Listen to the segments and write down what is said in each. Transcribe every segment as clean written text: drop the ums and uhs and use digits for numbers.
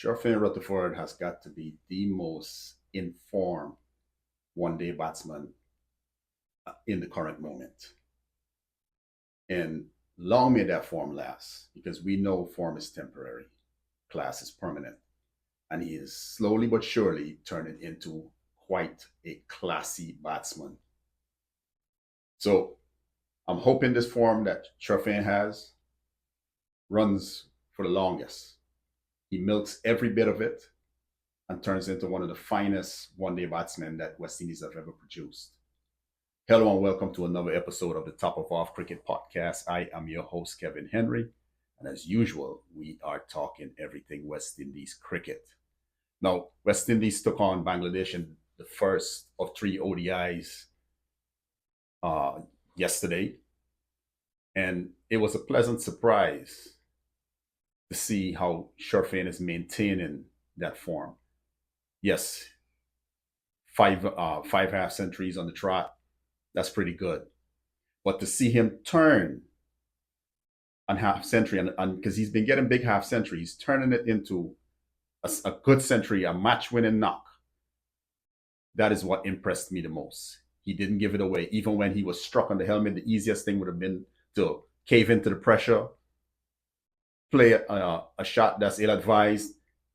Sherfane Rutherford has got to be the most informed one-day batsman in the current moment. And long may that form last, because we know form is temporary, class is permanent. And he is slowly but surely turning into quite a classy batsman. So I'm hoping this form that Sherfane has runs for the longest. He milks every bit of it and turns into one of the finest one-day batsmen that West Indies have ever produced. Hello and welcome to another episode of the Top of Off Cricket Podcast. I am your host, Kevin Henry. And as usual, we are talking everything West Indies cricket. Now, West Indies took on Bangladesh in the first of three ODIs yesterday. And it was a pleasant surprise to see how Sherfane is maintaining that form. Yes, five half centuries on the trot. That's pretty good. But to see him turn on half century, and because he's been getting big half centuries, turning it into a good century, a match winning knock, that is what impressed me the most. He didn't give it away. Even when he was struck on the helmet, the easiest thing would have been to cave into the pressure, play a shot that's ill advised,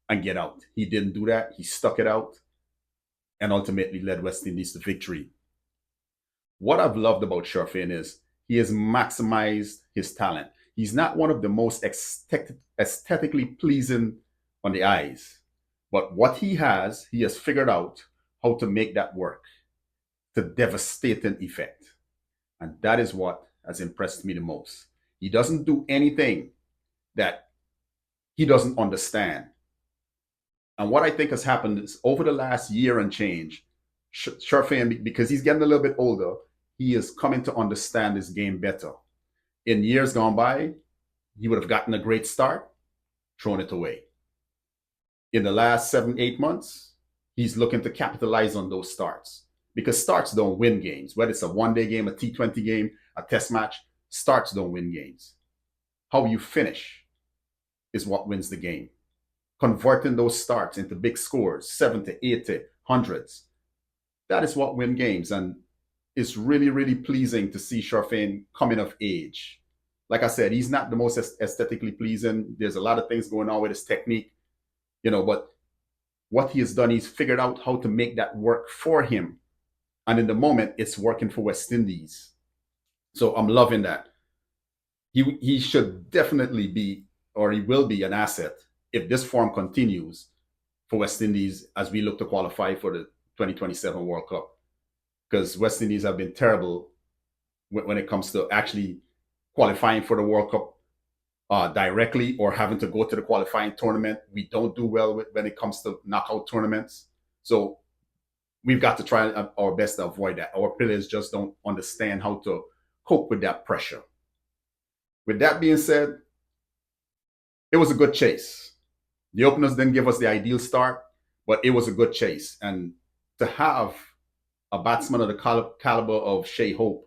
and get out. He didn't do that. He stuck it out and ultimately led West Indies to victory. What I've loved about Sherfane is he has maximized his talent. He's not one of the most aesthetically pleasing on the eyes, but what he has figured out how to make that work to devastating effect. And that is what has impressed me the most. He doesn't do anything that he doesn't understand. And what I think has happened is over the last year and change, Sherfane, because he's getting a little bit older, he is coming to understand his game better. In years gone by, he would have gotten a great start, thrown it away. In the last 7, 8 months, he's looking to capitalize on those starts, because starts don't win games. Whether it's a one-day game, a T20 game, a test match, starts don't win games. How you finish is what wins the game. Converting those starts into big scores, 70, 80, hundreds. That is what wins games. And it's really, really pleasing to see Sherfane coming of age. Like I said, he's not the most aesthetically pleasing. There's a lot of things going on with his technique, but what he has done, he's figured out how to make that work for him. And in the moment, it's working for West Indies. So I'm loving that. He should definitely be, or he will be, an asset if this form continues for West Indies as we look to qualify for the 2027 World Cup. Because West Indies have been terrible when it comes to actually qualifying for the World Cup directly or having to go to the qualifying tournament. We don't do well when it comes to knockout tournaments. So we've got to try our best to avoid that. Our players just don't understand how to cope with that pressure. With that being said, it was a good chase. The openers didn't give us the ideal start, but it was a good chase. And to have a batsman of the caliber of Shai Hope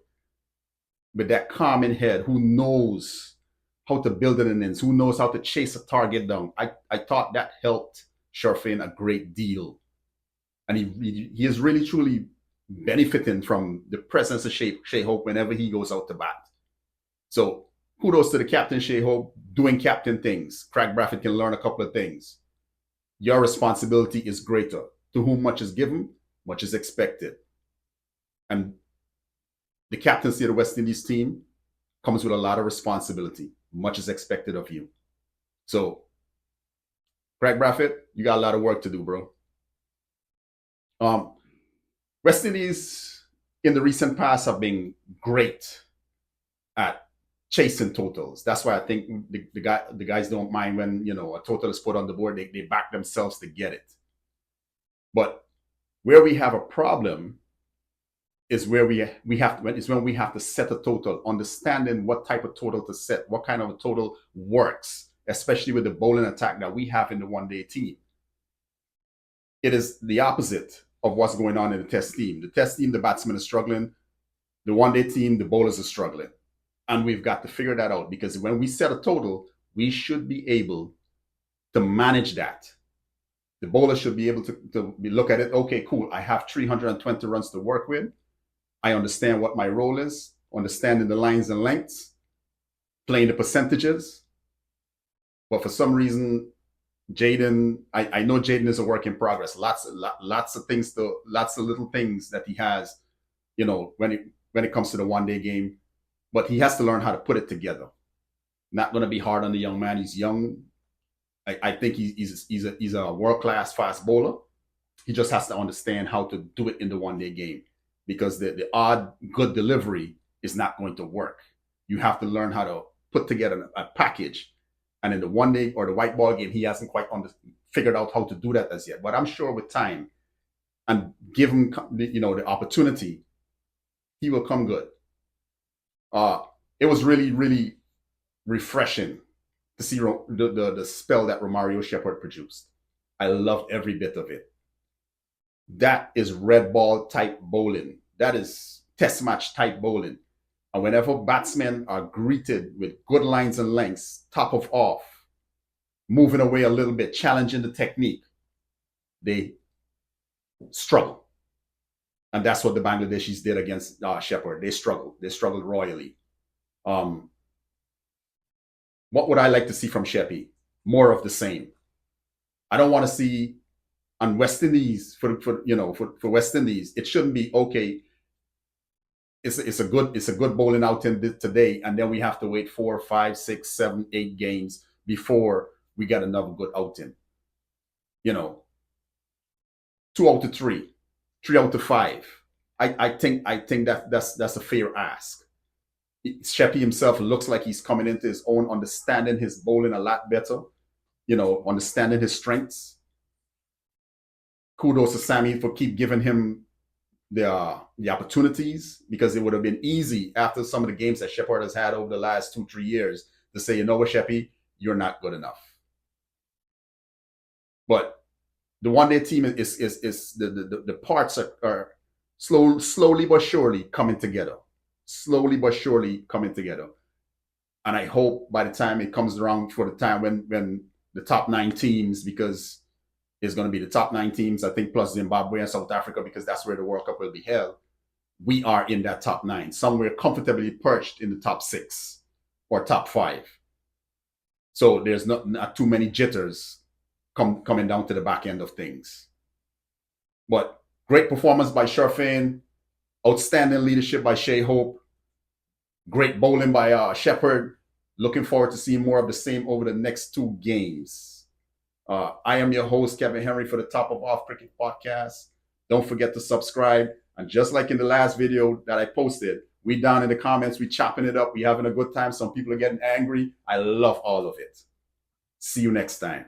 with that calm in head, who knows how to build an innings, who knows how to chase a target down, I thought that helped Sherfane a great deal. And he is really, truly benefiting from the presence of Shai Hope whenever he goes out to bat. So kudos to the captain, Shai Hope, doing captain things. Craig Braffett can learn a couple of things. Your responsibility is greater. To whom much is given, much is expected. And the captaincy of the West Indies team comes with a lot of responsibility. Much is expected of you. So, Craig Braffett, you got a lot of work to do, bro. West Indies in the recent past have been great at chasing totals. That's why I think the guys don't mind when a total is put on the board. They back themselves to get it. But where we have a problem is where when we have to set a total, understanding what type of total to set, what kind of a total works, especially with the bowling attack that we have in the one-day team. It is the opposite of what's going on in the test team. The test team, the batsmen are struggling. The one-day team, the bowlers are struggling. And we've got to figure that out, because when we set a total, we should be able to manage that The bowler should be able to look at it. Okay, cool. I have 320 runs to work with. I understand what my role is, understanding the lines and lengths, playing the percentages. But for some reason, Jaden, I know Jaden is a work in progress. Lots of things, lots of little things that he has, when it comes to the 1 day game. But he has to learn how to put it together. Not going to be hard on the young man. He's young. I think he's a world class fast bowler. He just has to understand how to do it in the 1 day game, because the odd good delivery is not going to work. You have to learn how to put together a package. And in the 1 day or the white ball game, he hasn't quite figured out how to do that as yet. But I'm sure with time and give him the opportunity, he will come good. It was really, really refreshing to see the spell that Romario Shepherd produced. I loved every bit of it. That is red ball type bowling. That is test match type bowling. And whenever batsmen are greeted with good lines and lengths, top of off, moving away a little bit, challenging the technique, they struggle. And that's what the Bangladeshis did against Shepherd. They struggled. They struggled royally. What would I like to see from Sheppy? More of the same. I don't want to see on West Indies for West Indies. It shouldn't be okay. It's a good bowling outing today, and then we have to wait 4, 5, 6, 7, 8 games before we get another good outing. 2 out of 3, 3 out of 5. I think that's a fair ask. Sheppy himself looks like he's coming into his own, understanding his bowling a lot better, understanding his strengths. Kudos to Sammy for keep giving him the opportunities, because it would have been easy after some of the games that Shepherd has had over the last 2-3 years to say, you know what, Sheppy, you're not good enough. But the 1 day team is the parts are slowly but surely coming together. Slowly but surely coming together. And I hope by the time it comes around for the time when the top 9 teams, because it's going to be the top 9 teams, I think, plus Zimbabwe and South Africa, because that's where the World Cup will be held. We are in that top 9, somewhere comfortably perched in the top 6 or top 5. So there's not too many jitters coming down to the back end of things. But great performance by Sherfane, outstanding leadership by Shai Hope, great bowling by Shepherd. Looking forward to seeing more of the same over the next 2 games. I am your host, Kevin Henry, for the Top of Off Cricket Podcast. Don't forget to subscribe. And just like in the last video that I posted, we down in the comments, we chopping it up. We having a good time. Some people are getting angry. I love all of it. See you next time.